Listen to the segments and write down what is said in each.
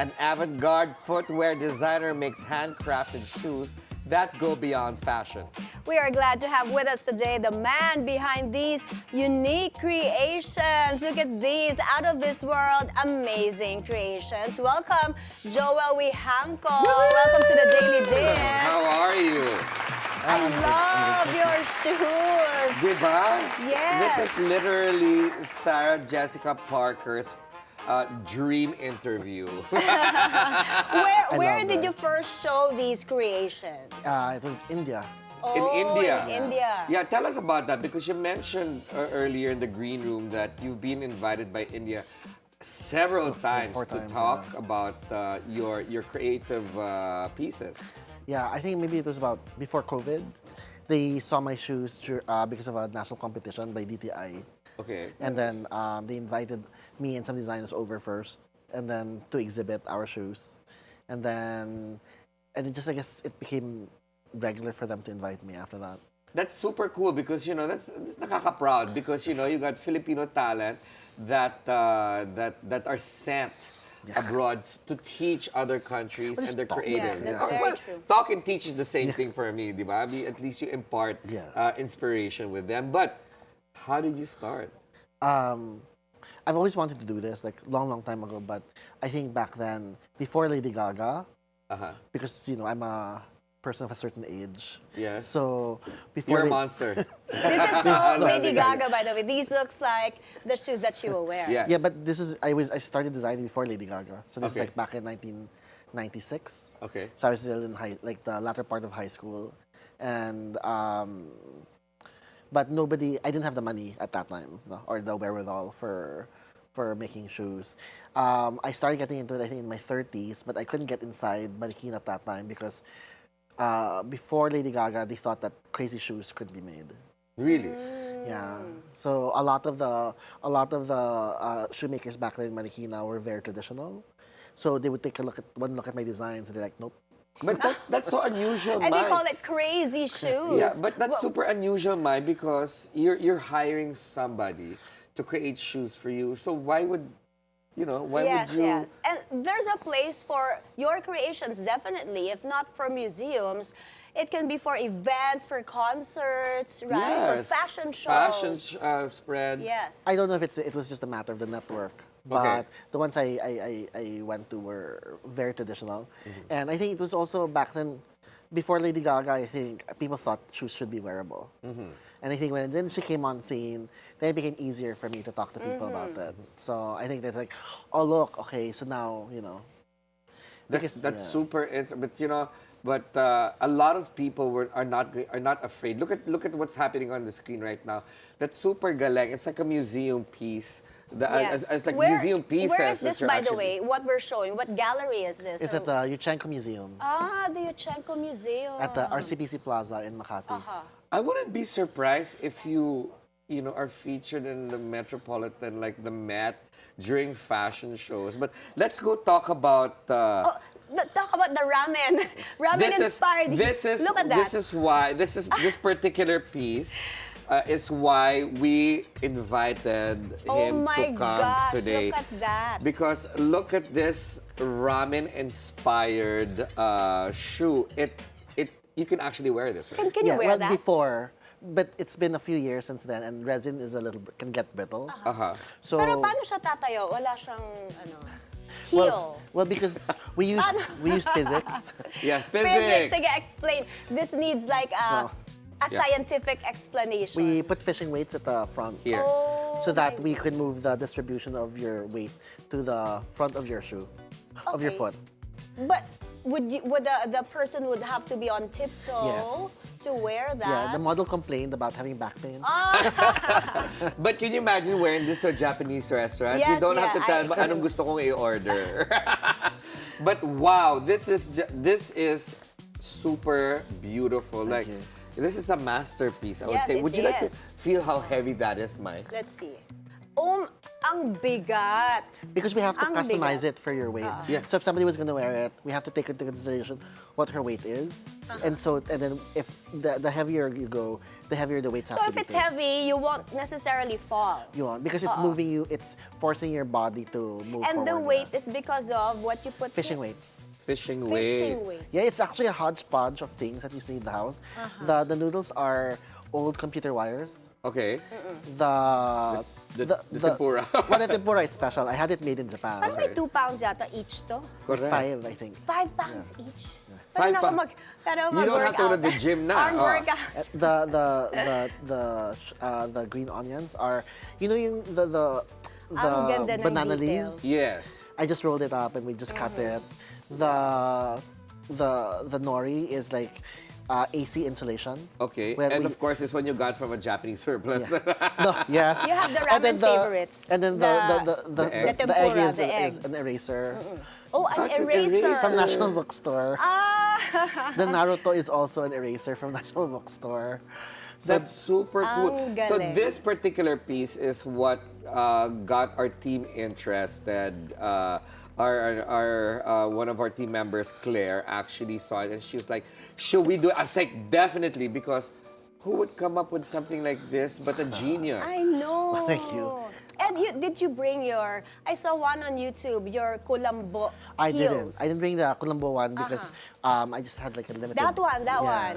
An avant-garde footwear designer makes handcrafted shoes that go beyond fashion. We are glad to have with us today the man behind these unique creations. Look at these out of this world amazing creations. Welcome, Joel Wijangco. Welcome to the Daily Dish. How are you? I love your shoes. Diba? Yes. This is literally Sarah Jessica Parker's dream interview. Where did that. you first show these creations? It was India. In India. In India. Yeah, tell us about that because you mentioned earlier in the green room that you've been invited by India several times four to times, talk yeah. about your creative pieces. Yeah, I think maybe it was about before COVID. They saw my shoes because of a national competition by DTI. Okay. And then they invited me and some designers over first, and then to exhibit our shoes. And it just, I guess, it became regular for them to invite me after that. That's super cool because that's nakaka-proud because you got Filipino talent that are sent abroad to teach other countries and their creatives. Yeah, that's very true. Talk and teach is the same thing for me, di ba? At least you impart inspiration with them. But how did you start? I've always wanted to do this, like long time ago, but I think back then, before Lady Gaga, because I'm a person of a certain age. Yes. So before You're a monster. This is so Lady Gaga, by the way. These looks like the shoes that she will wear. Yes. Yeah, but I started designing before Lady Gaga. So this is Okay. like back in 1996. Okay. So I was still in the latter part of high school, and but I didn't have the money at that time, no, or the wherewithal for making shoes. I started getting into it, I think, in my 30s, but I couldn't get inside Marikina at that time because before Lady Gaga, they thought that crazy shoes could be made. Really? Yeah. So a lot of the shoemakers back then in Marikina were very traditional. So they would take one look at my designs and they're like, nope. But that's so unusual, And they Mai. call it crazy shoes. Yeah, but that's super unusual, Mai, because you're hiring somebody to create shoes for you. So why would would you? Yes. And there's a place for your creations, definitely. If not for museums, it can be for events, for concerts, right? Yes. For fashion shows. Fashion spreads. Yes. I don't know if it was just a matter of the network, but Okay. the ones I went to were very traditional. And I think it was also back then, before Lady Gaga, I think people thought shoes should be wearable. And I think when then she came on scene, then it became easier for me to talk to people about that. So I think that's like, oh look, okay, so now That's super but a lot of people are not afraid. Look at what's happening on the screen right now. That's super galing. It's like a museum piece. Yes. It's like Where- museum pieces. Where is that this, you're by the actually- way? What we're showing? What gallery is this? It's at the Wijangco Museum The Wijangco Museum. at the RCBC Plaza in Makati. I wouldn't be surprised if you are featured in the Metropolitan, like the Met, during fashion shows. But let's go talk about. Talk about the ramen. Ramen inspired. Look at that. This particular piece is why we invited him my to come gosh, today. look at that. Because look at this ramen inspired shoe. You can actually wear this, right? Can you wear well, that? before, but it's been a few years since then, and resin is can get brittle. So Pero paano siya tatayo? Wala siyang heel. well, because we used physics. Yeah, Physics. physics. Sige, explain. This needs like a scientific explanation. We put fishing weights at the front Here. so that we could move the distribution of your weight to the front of your shoe, of your Okay. foot. But would the person would have to be on tiptoe to wear that? Yeah, the model complained about having back pain. But can you imagine wearing this to a Japanese restaurant? You Yes, don't have to tell I- them anong gusto kong i-order. But wow, this is super beautiful. Like you. this is a masterpiece, I would Yes, say. it Would you like to is. feel how heavy that is, Mike? Let's see. Ang bigat. Because we have to Ang customize bigat. it for your weight. Yeah. So if somebody was going to wear it, we have to take into consideration what her weight is. And then if the heavier you go, the heavier the weights have So to if be. it's heavy, you won't necessarily fall. You want, because it's moving you, it's forcing your body to move And the forward. weight is because of what you put Fishing weights. Fishing Fishing weights. weights. Yeah, it's actually a hodgepodge of things that you see in the house. The noodles are old computer wires. Okay. The tempura. Well, the tempura is special. I had it made in Japan. Parang may 2 pounds yata each to. Correct. 5, I think. 5 pounds each. Five Pero pa- pero You don't have to go to mag-workout. the gym na. Arm Oh. workout. The green onions are, you know, the Ang ganda ng banana details. leaves. Yes. I just rolled it up and we just cut it. The nori is like AC insulation. Okay. Where and we- of course, it's one you got from a Japanese surplus. No, yes. You have the And then ramen favorites. And then The the egg tempura, is, the is egg. an eraser Oh, an That's an eraser. eraser. from National Bookstore. Ah! The Naruto is also an eraser from National Bookstore. That's super cool. Ang So galing. this particular piece is what got our team interested. One of our team members, Claire, actually saw it and she was like, "Should we do it?" I was like, "Definitely," because who would come up with something like this but a genius? I know. Thank you. And did you bring your, I saw one on YouTube, your Kulambo I heels. didn't. I didn't bring the Colombo one because I just had like a limited. That one, that Yeah. one.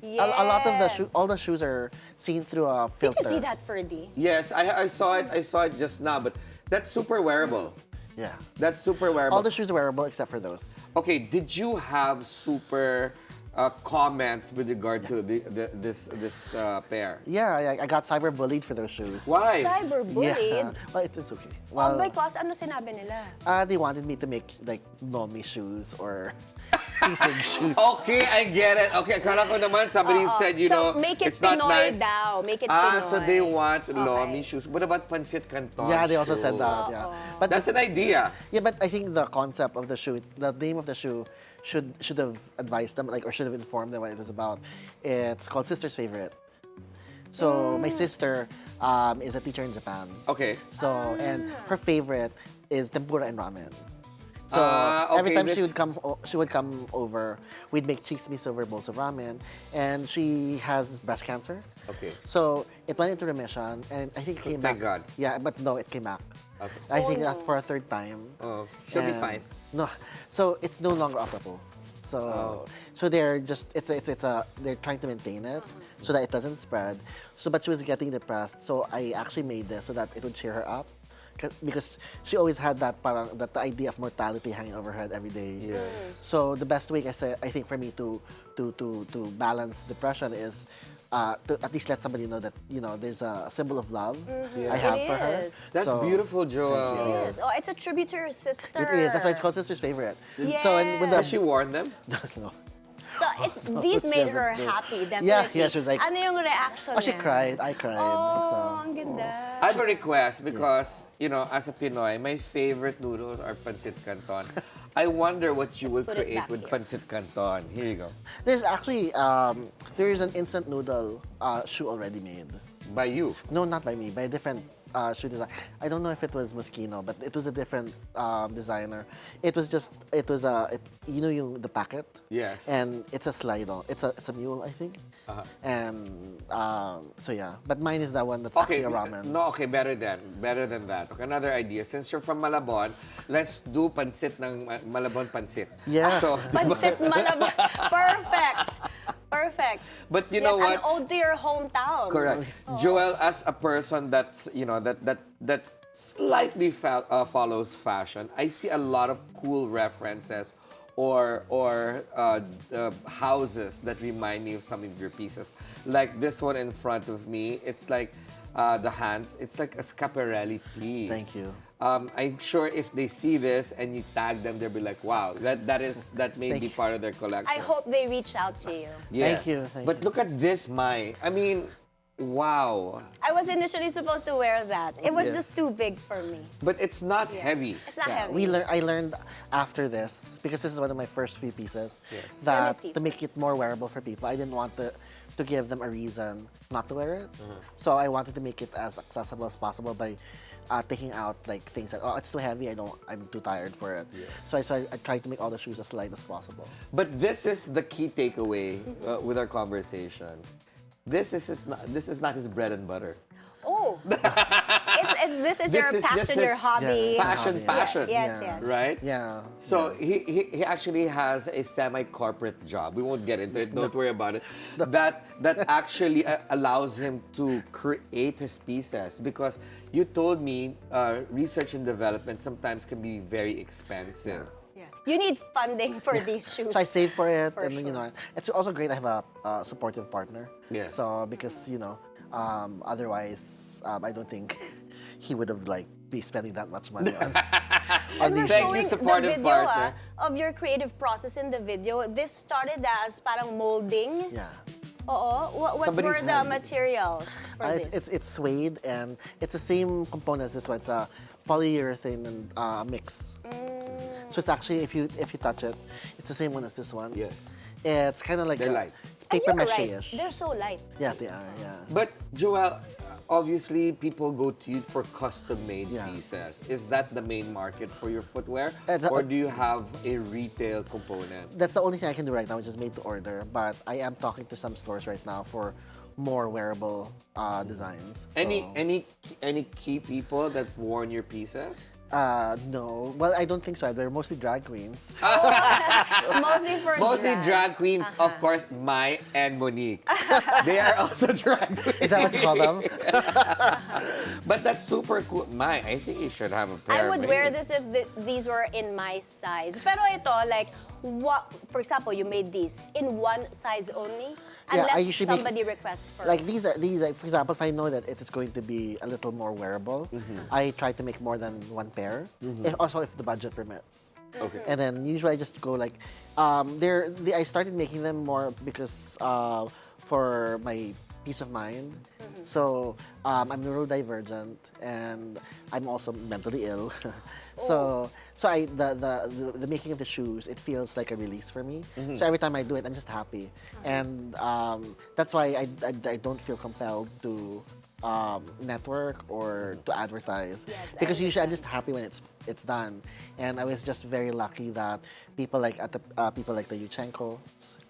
A lot of the Yes. all the shoes are seen through a Did filter. you see that, Ferdy? Yes, I saw it. I saw it just now, but that's super wearable. Yeah. That's super wearable. All the shoes are wearable except for those. Okay, did you have super comments with regard to this pair? Yeah, I got cyberbullied for those shoes. Why? Cyberbullied? Yeah. Well, it is okay. Oh, Well, because ano sinabi nila? they wanted me to make like Nomi shoes or Sisig shoes. Okay, I get it. Okay, akala ko naman somebody Oo. said, you so, know, make it it's not Pinoy nice. daw. Make it Pinoy. So they want Okay. Lomi shoes. What about Pancit Canton Yeah, they also shoes? said that. Yeah, but That's an idea. yeah, but I think the concept of the shoe, the name of the shoe, should have advised them, like, or should have informed them what it was about. It's called Sister's Favorite. So my sister is a teacher in Japan. Okay. So and her favorite is tempura and ramen. So every okay, time this- she would come over, we'd make chismis over bowls of ramen, and she has breast cancer. Okay. So it went into remission, and I think it came Thank back. God. Yeah, but no, it came back. Okay. I think that for a third time. Oh, she'll be And- fine. No, so it's no longer operable. So so they're just they're trying to maintain it so that it doesn't spread. So but she was getting depressed, so I actually made this so that it would cheer her up. Because she always had that that the idea of mortality hanging over her head every day. Yeah. So the best way I think for me to balance depression is to at least let somebody know that there's a symbol of love I have It for her. is. That's So- beautiful, Joel. Yes. Oh, it's a tribute to your sister. It is. That's why it's called Sister's Favorite. Yes. So and when Has she worn them? no. So these she made hasn't her done. happy, Yeah, definitely. she was like- ano yung reaction Oh, she niya? cried. I cried. Oh, So. ang ganda. I have a request because, as a Pinoy, my favorite noodles are Pancit Canton. I wonder what you would put it create back with here. Pancit Canton. Here you go. There's actually there is an instant noodle shoe already made. By you. No, not by me. By a different shoe design. I don't know if it was Moschino, but it was a different designer. It was the packet. Yes. And it's a slide on. It's a mule, I think. Uh-huh. And so yeah, but mine is that one that's Okay, actually a ramen. no, okay, better than that. Okay, another idea. Since you're from Malabon, let's do pancit ng Malabon pancit. Yes. So, Pancit Malabon. Perfect. but you know Yes, what? an ode to your hometown. Correct. Joel, as a person that's that slightly follows fashion, I see a lot of cool references or houses that remind me of some of your pieces. Like this one in front of me, it's like the hands. It's like a Schiaparelli piece. Thank you. I'm sure if they see this and you tag them, they'll be like, "Wow, that may Thank be you. part of their collection." I hope they reach out to you. Yes. Thank you, thank But you. look at this, Mai. I mean, wow. I was initially supposed to wear that. It was Yes. just too big for me. But it's not heavy. It's not Yeah, heavy. I learned after this, because this is one of my first few pieces, Yes. Let me that see to make it more wearable for people, I didn't want to give them a reason not to wear it. So I wanted to make it as accessible as possible by taking out like things that it's too heavy. I'm too tired for it. So I try to make all the shoes as light as possible. But this is the key takeaway with our conversation. This is not his bread and butter. Oh, this is your just passion, your his hobby. passion. Yes. Right? Yeah. So he actually has a semi-corporate job. We won't get into it. Don't worry about it. That actually allows him to create his pieces, because you told me research and development sometimes can be very expensive. Yeah. You need funding for these shoes. So I save for it, For and sure. you know, it's also great. I have a supportive partner. Yeah. So because otherwise, I don't think he would have be spending that much money on And we're Thank you, showing supportive the video partner. of your creative process in the video. This started as parang molding. Yeah. Oo. What Somebody's were the hand. materials for this? It's suede, and it's the same components. This one, it's a polyurethane and mix. So it's actually, if you touch it, it's the same one as this one. Yes. It's kind of like They're light. It's And paper you're right. mache-ish. They're so light. Yeah, they are. Yeah. But Joel, obviously people go to you for custom-made Yeah. pieces. Is that the main market for your footwear, It's or do you have a retail component? That's the only thing I can do right now, which is made to order. But I am talking to some stores right now for more wearable designs. Any key people that worn your pieces? No. Well, I don't think so. They're mostly drag queens. Mostly for Mostly drag. drag queens, of course, Mai and Monique. They are also drag queens. Is that what you call them? But that's super cool. Mai, I think you should have a pair. I would made. wear this if these were in my size. Pero ito, for example, you made these in one size only? Yeah, I Unless usually make- somebody requests for These are for example, if I know that it is going to be a little more wearable, I try to make more than one pair. Also, if the budget permits. Okay. And then usually I just go I started making them more because for my peace of mind. So I'm neurodivergent and I'm also mentally ill. So the making of the shoes, it feels like a release for me. So every time I do it, I'm just happy, and that's why I don't feel compelled to network or to advertise, Yes, I because usually I'm understand. just happy when it's done. And I was just very lucky that people like the Wijangcos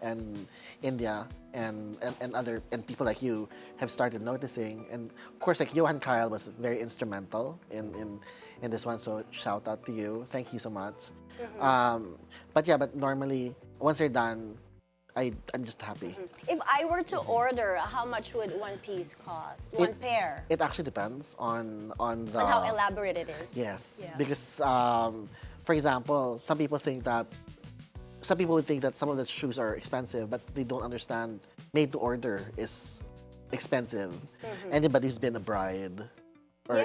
and India and people like you have started noticing. And of course, like Johan Kyle was very instrumental in this one. So shout out to you. Thank you so much. But normally once they're done, I'm just happy. If I were to order, how much would one piece cost? One pair? It actually depends on the On how elaborate it is. Yes, Yeah. because for example, some people would think that some of the shoes are expensive, but they don't understand made to order is expensive. Anybody who's been a bride, or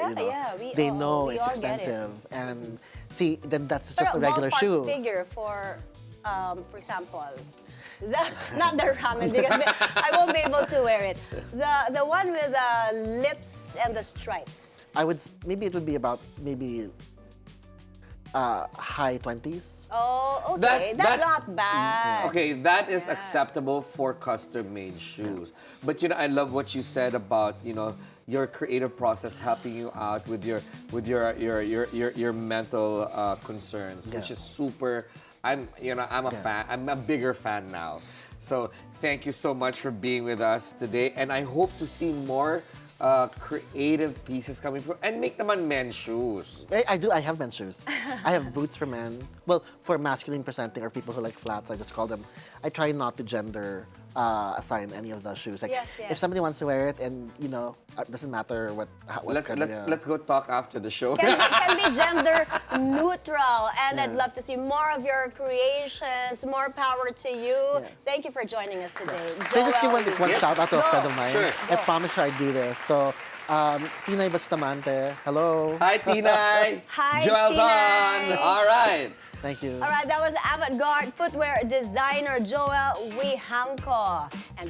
they know we it's all get it. expensive, and see, then that's just Pero a regular ballpark shoe. figure for example, not the ramen, because I won't be able to wear it. The one with the lips and the stripes. Maybe it would be about high 20s. Oh, okay. That's not bad. Okay, that is acceptable for custom-made shoes. But I love what you said about your creative process helping you out with your mental concerns, which is super. I'm a fan. I'm a bigger fan now. So thank you so much for being with us today, and I hope to see more creative pieces coming through, and make naman men's shoes. I do. I have men's shoes. I have boots for men. Well, for masculine presenting or people who like flats, I just call them. I try not to gender assign any of the shoes. Like, Yes, yes. if somebody wants to wear it, and it doesn't matter what. Let's go talk after the show. Can be gender neutral, and I'd love to see more of your creations. More power to you. Thank you for joining us today. Can I just give one Joel. shout out to a Go. friend of mine? Sure. I promised her I'd do this. So, Tinay Bustamante, hello. Hi, Tinay. Hi, Joel's Tinay. on. All right. Thank you. All right, that was Avant-Garde Footwear designer Joel Wijangco. And